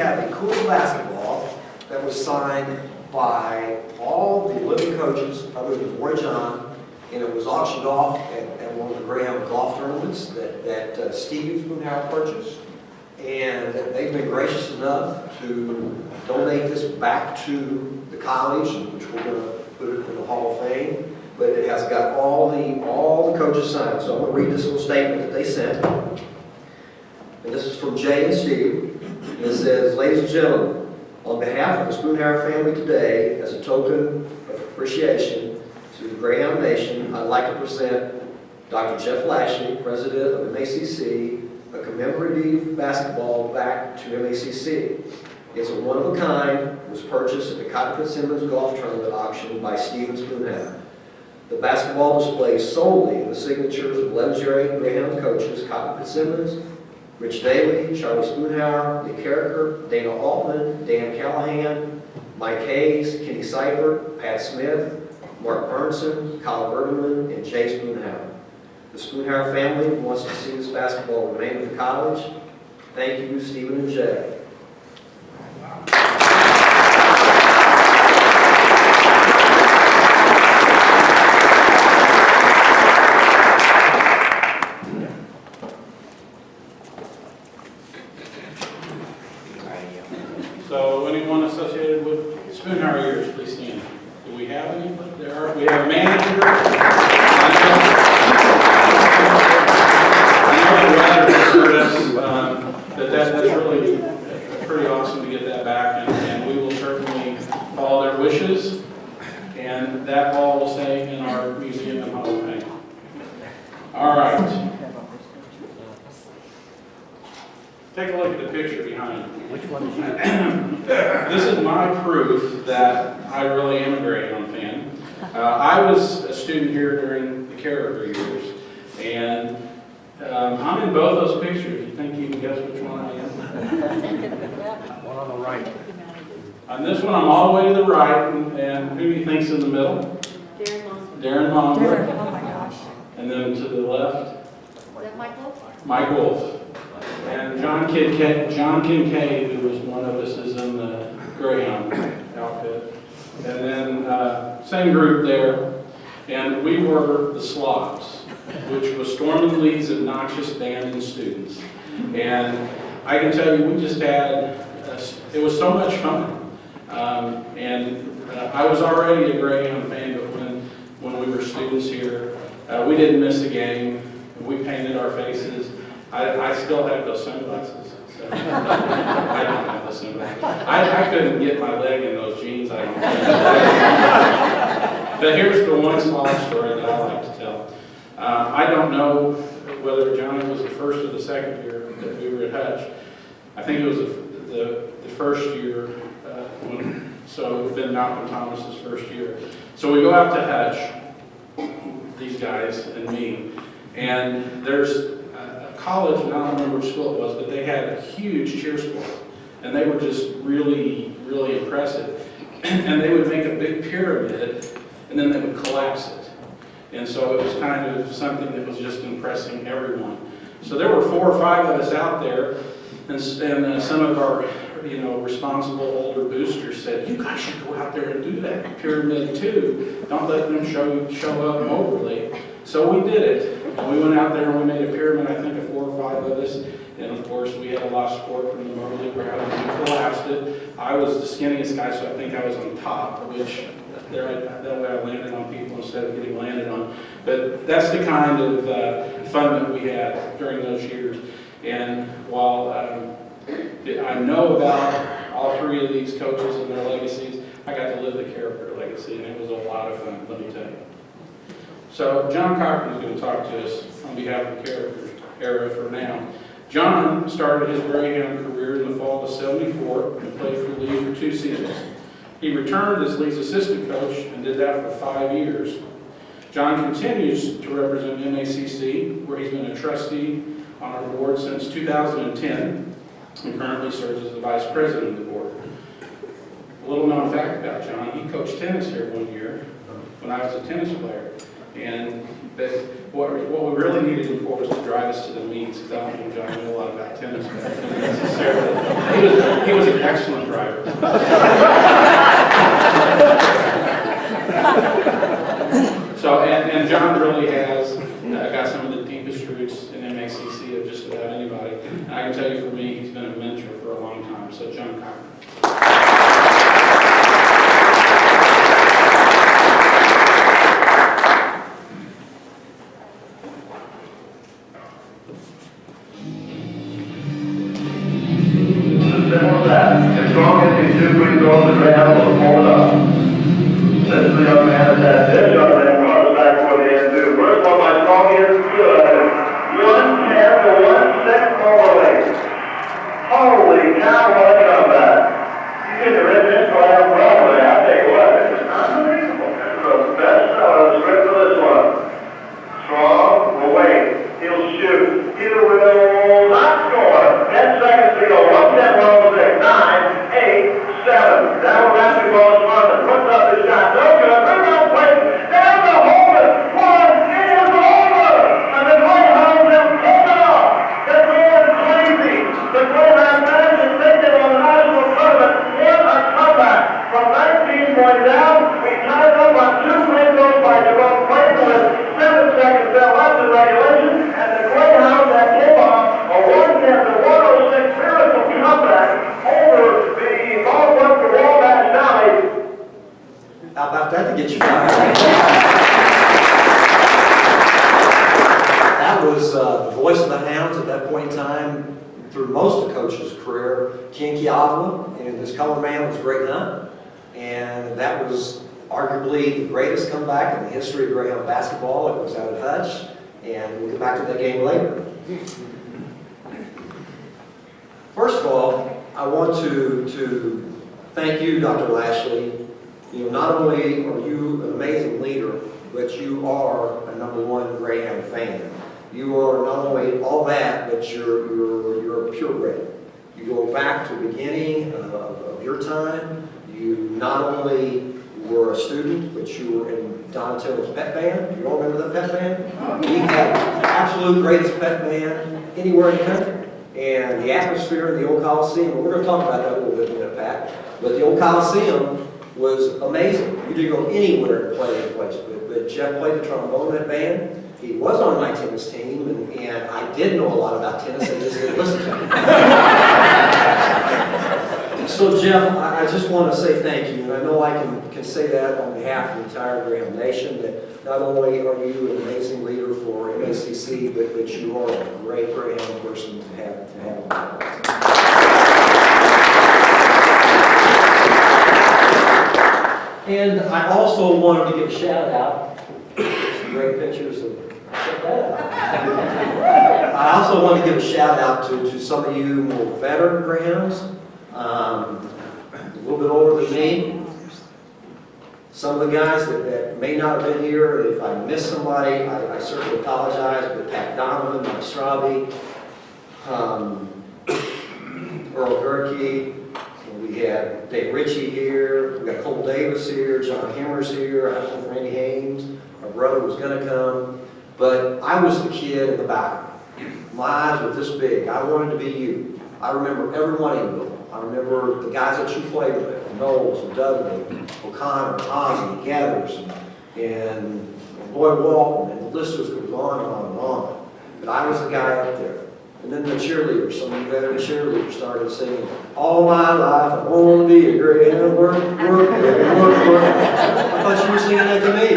have a cool basketball that was signed by all the living coaches other than Roy John, and it was auctioned off at one of the Greyhound golf tournaments that Steve Spoonhour purchased. And they've been gracious enough to donate this back to the college, which we're going to put it in the Hall of Fame. But it has got all the coaches signed. So I'm going to read this little statement that they sent. And this is from Jay and Steve. And it says, "Ladies and gentlemen, on behalf of the Spoonhour family today, as a token of appreciation to the Greyhound Nation, I'd like to present Dr. Jeff Lashley, President of MACC, a commemorative basketball back to MACC. It's a one-of-a-kind, was purchased at the Cotton Fitzsimmons Golf Tournament auction by Stephen Spoonhour. The basketball displays solely the signatures of legendary Greyhound coaches Cotton Fitzsimmons, Rich Daly, Charlie Spoonhour, Nick Carricker, Dana Altman, Dan Callahan, Mike Hayes, Kenny Seibert, Pat Smith, Mark Burnson, Kyle Bergman, and Jay Spoonhour. The Spoonhour family wants to see this basketball remain with the college. Thank you, Stephen and Jay." So anyone associated with Spoonhour years, please stand. Do we have any? We have a manager. That's really pretty awesome to get that back, and we will certainly follow their wishes, and that ball will stay in our museum and Hall of Fame. All right. Take a look at the picture behind you. Which one is you? This is my proof that I really am a Greyhound fan. I was a student here during the Carricker years, and I'm in both those pictures. You think you can guess which one I am? One on the right. On this one, I'm all the way to the right, and who do you think's in the middle? Darren Monfort. Oh my gosh. And then to the left, Is that Michael? Mike Wolf. And John Kincaid, who was one of us, is in the Greyhound outfit. And then same group there. And we were the Slobs, which was Storm and Lee's obnoxious band and students. And I can tell you, we just had, it was so much fun. I was already a Greyhound fan, but when we were students here, we didn't miss a game. We painted our faces. I still have those sunglasses. So. I don't have those sunglasses. I couldn't get my leg in those jeans. I don't know. But here's the one Slob story that I like to tell. I don't know whether Johnny was the first or the second year that we were at Hutch. I think it was the first year. So it would have been Malcolm Thomas's first year. So we go out to Hutch, these guys and me, and there's college, and I don't remember which school it was, but they had a huge cheer squad, and they were just really, really impressive. And they would make a big pyramid, and then they would collapse it. And so it was kind of something that was just impressing everyone. So there were 4 or 5 of us out there, and some of our, responsible older boosters said, "You guys should go out there and do that pyramid too. Don't let them show up overly." So we did it. We went out there and we made a pyramid, I think of 4 or 5 of us, and of course we had a lot of support from the Moberly crowd, and we collapsed it. I was the skinniest guy, so I think I was on top, which that way I landed on people instead of getting landed on. But that's the kind of fun that we had during those years. And while I know about all 3 of these coaches and their legacies, I got to live the Carricker legacy, and it was a lot of fun, let me tell you. So John Cochran is going to talk to us on behalf of the Carricker era for now. John started his Greyhound career in the fall of '74 and played for Lee for 2 seasons. He returned as Lee's assistant coach and did that for 5 years. John continues to represent MACC, where he's been a trustee on our board since 2010 and currently serves as the vice president of the board. A little known fact about John, he coached tennis here one year when I was a tennis player. But what we really needed him for was to drive us to the meets, because I don't think John knew a lot about tennis necessarily. He was an excellent driver. So, and John really has got some of the deepest roots in MACC of just about anybody. And I can tell you for me, he's been a mentor for a long time. So John Cochran. As strong as these two free throws the Greyhound will hold up. This is the young man that this young man comes back for the end two. First one, my strong is good. 110 to 1-6 away. Holy cow, what a comeback. You get the red fence right out Broadway. I'll tell you what, this is unbelievable. This is the best out of the script of this one. Strong will wait. He'll shoot. He will not score. 10 seconds to go. 110, 106, 9, 8, 7. Now basketball is Martha. Puts up his shot. No good. Rebound play. Down the hole. One. It is over. And the Greyhounds have pulled it off. They're going crazy. The Greyhound managed to take it on the national tournament. What a comeback. From 19 points down, we tied up on 2 free throws by Jerome Clayton with 7 seconds left in regulation. And the Greyhounds have pulled off a 110 to 106 miracle comeback over the Norfolk to Wabash Valley. How about that to get you fired? That was the voice of the Hounds at that point in time through most of Coach's career, Ken Kiavla, and his color man was Greyhound. And that was arguably the greatest comeback in the history of Greyhound basketball. It was out of Hutch, and we'll get back to that game later. First of all, I want to thank you, Dr. Lashley. You know, not only are you an amazing leader, but you are a #1 Greyhound fan. You are not only all that, but you're a purebred. You go back to the beginning of your time. You not only were a student, but you were in Donatello's pet band. You all remember that pet band? He had the absolute greatest pet band anywhere in the country. And the atmosphere in the old Coliseum, we're going to talk about that a little bit in a minute, Pat, but the old Coliseum was amazing. You didn't go anywhere to play that place, but Jeff played the trombone in that band. He was on my tennis team, and I did know a lot about tennis, I just didn't listen to him. So Jeff, I just want to say thank you, and I know I can say that on behalf of the entire Greyhound Nation, that not only are you an amazing leader for MACC, but you are a great Greyhound person to have. And I also wanted to give a shout out, some great pictures of, check that out. I also want to give a shout out to some of you more veteran Greyhounds, a little bit older than me. Some of the guys that may not have been here, if I missed somebody, I certainly apologize, but Pat Donovan, Mike Straube, Earl Gerke, we had Dave Ritchie here, we got Cole Davis here, John Hemmer's here, I don't know if Randy Haynes, my brother, was going to come, but I was the kid in the back. My eyes were this big. I wanted to be you. I remember every one of you. I remember the guys that you played with, Knowles and Dudley, O'Connor, Ozzie, Gathers, and Lloyd Walton, and the list just goes on and on and on. But I was the guy up there. And then the cheerleaders, some of the veteran cheerleaders started singing, all my life I want to be a Greyhound, work, work, work, work. I thought you were singing that to me.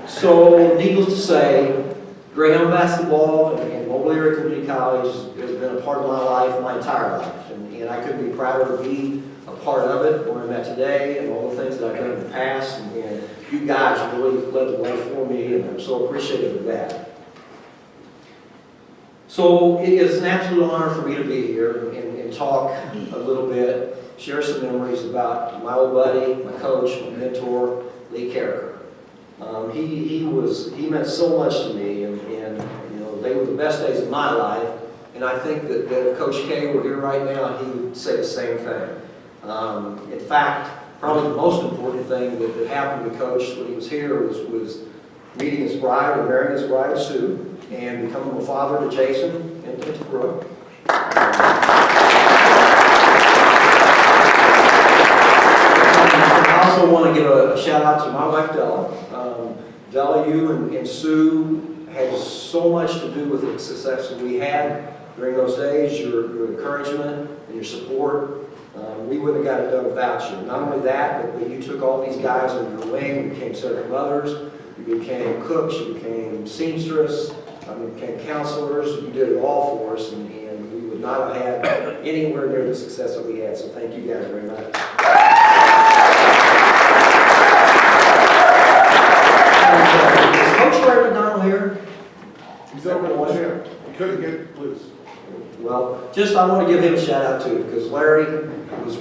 So, needless to say, Greyhound basketball and Mobile Area Community College has been a part of my life, my entire life. And I couldn't be prouder to be a part of it, where I'm at today, and all the things that I've done in the past. And you guys really led the way for me, and I'm so appreciative of that. So it is an absolute honor for me to be here and talk a little bit, share some memories about my old buddy, my coach, my mentor, Lee Carricker. He meant so much to me, and you know, they were the best days of my life. And I think that if Coach K were here right now, he would say the same thing. In fact, probably the most important thing that happened to Coach when he was here was meeting his bride and marrying his bride, Sue, and becoming a father to Jason and to Brooke. you and Sue had so much to do with the success that we had during those days, your encouragement and your support. We wouldn't have got it done without you. Not only that, but you took all these guys under your wing, became second mothers, you became cooks, you became seamstress, you became counselors, you did it all for us, and we would not have had anywhere near the success that we had, so thank you guys very much. Is Coach Larry McDonald here? He's over the chair. He couldn't get loose. Well, I want to give him a shout out too, because Larry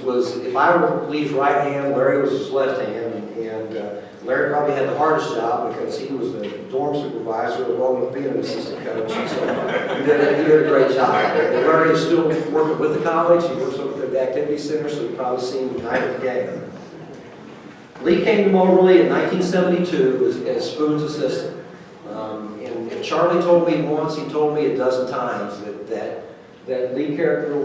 was if I were Lee's right hand, Larry was his left hand, and Larry probably had the hardest job because he was the dorm supervisor along with being an assistant coach. And so he did a great job. And Larry is still working with the college. He works over at the activity center, so you've probably seen him tonight at the game. Lee came to Moberly in 1972 as Spoon's assistant. And Charlie told me once, he told me a dozen times that Lee Carricker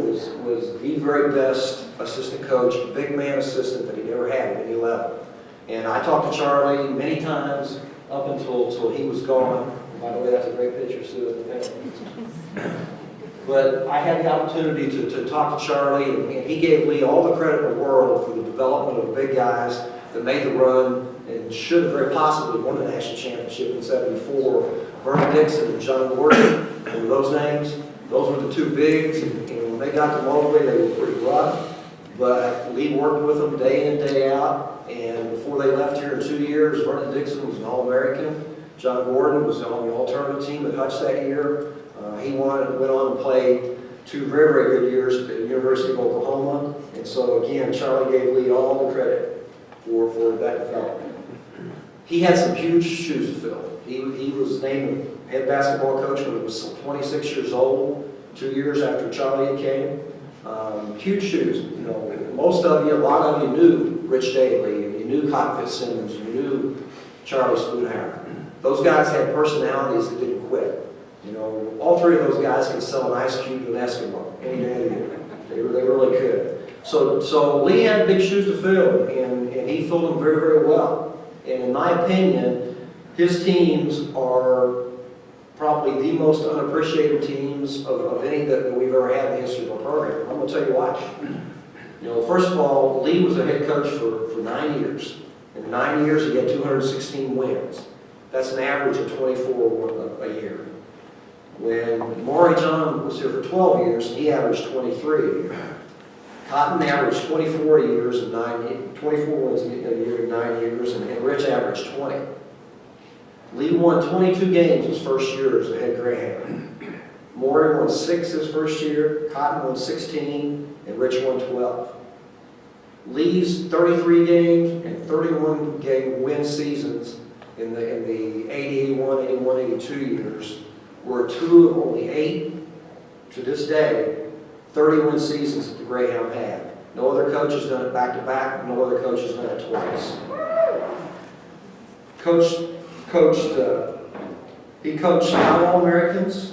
was the very best assistant coach, big man assistant that he'd ever had at any level. And I talked to Charlie many times up until he was gone. By the way, that's a great picture, Sue, of the family. But I had the opportunity to talk to Charlie, and he gave Lee all the credit in the world for the development of the big guys that made the run and should have very possibly won the national championship in '74. Vernon Dixon and John Gordon, remember those names? Those were the two bigs, and when they got to Moberly, they were pretty rough. But Lee worked with them day in, day out, and before they left here in 2 years, Vernon Dixon was an All-American. John Gordon was on the all-tournament team at Hutch that year. He went on and played 2 very, very good years at the University of Oklahoma. And so again, Charlie gave Lee all the credit for that development. He had some huge shoes to fill. He was named head basketball coach when he was 26 years old, 2 years after Charlie came. Huge shoes. You know, most of you, a lot of you knew Rich Daly, and you knew Cotton Fitzsimmons, you knew Charlie Spoonhour. Those guys had personalities that didn't quit. You know, all 3 of those guys could sell an ice cube to an Eskimo any day of the year. They really could. So Lee had big shoes to fill, and he filled them very, very well. And in my opinion, his teams are probably the most unappreciated teams of any that we've ever had in the history of our program. I'm going to tell you why. You know, first of all, Lee was a head coach for 9 years. In 9 years, he had 216 wins. That's an average of 24 a year. When Maury John was here for 12 years, he averaged 23 a year. Cotton averaged 24 years and 24 wins a year in 9 years, and Rich averaged 20. Lee won 22 games his first year as the head Greyhound. Maury won 6 his first year, Cotton won 16, and Rich won 12. Lee's 33 games and 31 game win seasons in the 80, 81, 81, 82 years were 2 of only 8, to this day, 30-win seasons that the Greyhound had. No other coach has done it back-to-back. No other coach has done it twice. He coached 5 All-Americans,